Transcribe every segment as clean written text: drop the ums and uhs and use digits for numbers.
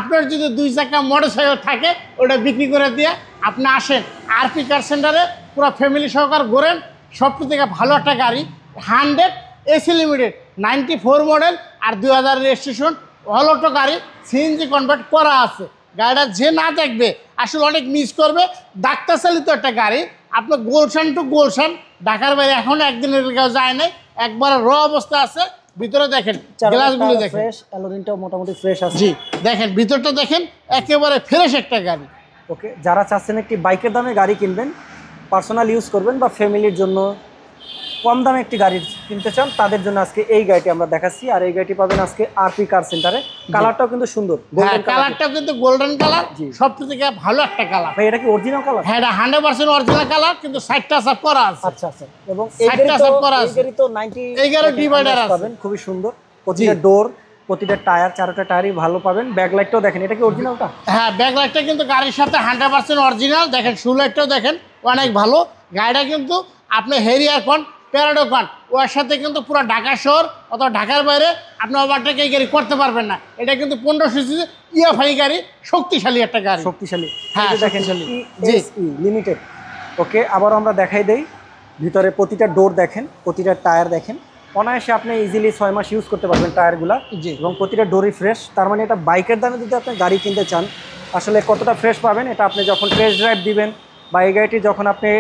আপনার যদি 2 চাকা মোটরসাইকেল থাকে ওটা বিক্রি করে দিয়ে আপনি আসেন আরপি কার সেন্টারে, পুরো ফ্যামিলি সহকার ঘোরেন। সব থেকে ভালো একটা গাড়ি 100 এসি লিমিটেড 94 মডেল আর 2000 রেজিস্ট্রেশন, অটো গাড়ি, সিএনজি কনভার্ট করা আছে। গাড়িটা যে না দেখবে আসলে অনেক মিস করবে। ডাক্তার চালিত একটা গাড়ি, আপনার গুলশান টু গুলশান, ঢাকার বাইরে এখনো একদিনের কেউ যায় নাই, একবার র অবস্থা আছে। ভিতরে দেখেন, গ্লাসগুলো দেখেন, ফ্রেশ, অ্যালুমিনিয়ামটাও মোটামুটি ফ্রেশ আছে। জি দেখেন ভিতরটা দেখেন, একেবারে ফ্রেশ একটা গাড়ি। ওকে, যারা চাচ্ছেন একটি বাইকের দামে গাড়ি কিনবেন, পার্সোনাল ইউজ করবেন বা ফ্যামিলির জন্য কম দামে একটি গাড়ি কিনতে চান, তাদের জন্য আজকে এই গাড়িটি আমরা দেখাচ্ছি। আর এই গাড়িটি পাবেন আজকে আরপি কার সেন্টারে। কালারটাও কিন্তু সুন্দর, গোল্ডেন কালারটাও কিন্তু গোল্ডেন কালার, সব থেকে ভালো একটা কালার। ভাই এটা কি অরিজিনাল কালার? হ্যাঁ, এটা 100% অরিজিনাল কালার, কিন্তু 60টা সাপ করা আছে। আচ্ছা আচ্ছা। এবং এই গাড়ি তো 90 এই গাড়ি ডিভাইডার আছে, পাবেন, খুবই সুন্দর। প্রতিটা ডোর, প্রতিটা টায়ার, চারটা টায়ারই ভালো পাবেন। ব্যাক লাইটটাও দেখেন, এটা কি অরিজিনালটা? হ্যাঁ, ব্যাক লাইটটা কিন্তু গাড়ির সাথে 100% অরিজিনাল। দেখেন শু লাইটটাও দেখেন অনেক ভালো। গাড়িটা কিন্তু আপনি হেরিয়ার কন, প্যারাডো কন, ওর সাথে কিন্তু পুরো ঢাকা শহর অথবা ঢাকার বাইরে আপনি ওভারটেক এই গাড়ি করতে পারবেন না। এটা কিন্তু 1500 সিসি ইএফআই গাড়ি, শক্তিশালী একটা গাড়ি। শক্তিশালী, হ্যাঁ দেখেন শক্তিশালী, জি লিমিটেড। ওকে, আবার আমরা দেখাই দেই ভিতরে প্রতিটা ডোর দেখেন, প্রতিটা টায়ার দেখেন। অনায়াসে আপনি ইজিলি 6 মাস ইউজ করতে পারবেন টায়ারগুলা, এবং প্রতিটা ডোরই ফ্রেশ। তার মানে এটা বাইকের দামে যদি আপনি গাড়ি কিনতে চান, আসলে কতটা ফ্রেশ পাবেন এটা আপনি যখন টেস্ট ড্রাইভ দিবেন বা এই গাড়িটি যখন আপনি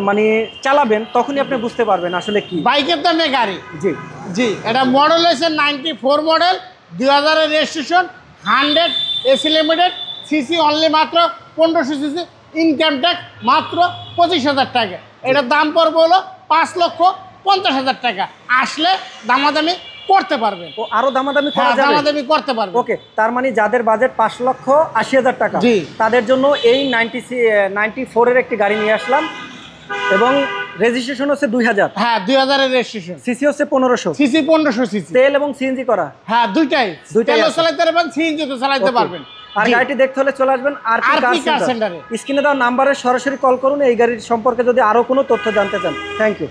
মানে চালাবেন, তখনই আপনি বুঝতে পারবেন আসলে কি বাইকের দামে গাড়ি। জি জি, এটা মডেল হয়েছে 94 model, 2000 registration, 100 AC limited, CC only মাত্র 1500 সিসি, ইনকাম ট্যাক্স মাত্র 25,000 টাকা। এটার দাম পড়বে হলো 5,50,000 টাকা। আসলে দামাদামি করতে পারবেন। ও আরো দামাদামি করা যাবে, দামাদামি করতে পারবেন। ওকে, তার মানে যাদের বাজেট 5,80,000 টাকা, তাদের জন্য এই 94 এর একটি গাড়ি নিয়ে আসলাম। এবং রেজিস্ট্রেশন হচ্ছে 2000। হ্যাঁ, 2000 এর রেজিস্ট্রেশন, সিসি হচ্ছে 1500, সিসি 1500 সিসি, তেল এবং সিএনজি করা। হ্যাঁ, দুইটাই চালাতে পারবেন, সিএনজি তো চালাতে পারবেন। আর গাড়িটি দেখতে হলে চলে আসবেন আরপি কার সেন্টারে। স্ক্রিনে দেওয়া নাম্বারে সরাসরি কল করুন এই গাড়ির সম্পর্কে যদি আরো কোনো তথ্য জানতে চান। Thank you.